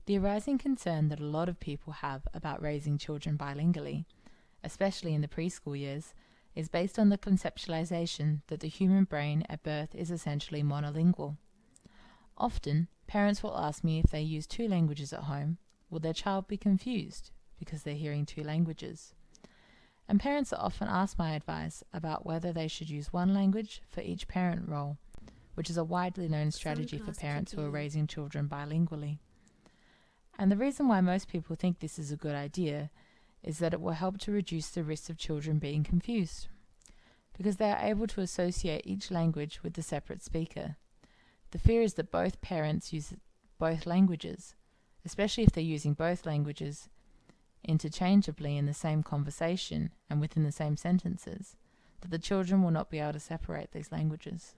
The arising concern that a lot of people have about raising children bilingually, especially in the preschool years, is based on the conceptualization that the human brain at birth is essentially monolingual. Often, parents will ask me if they use two languages at home, will their child be confused because they're hearing two languages? And parents are often asked my advice about whether they should use one language for each parent role, which is a widely known strategy for parents who are raising children bilingually. And the reason why most people think this is a good idea is that it will help to reduce the risk of children being confused, because they are able to associate each language with the separate speaker. The fear is that both parents use both languages, especially if they're using both languages interchangeably in the same conversation and within the same sentences, that the children will not be able to separate these languages.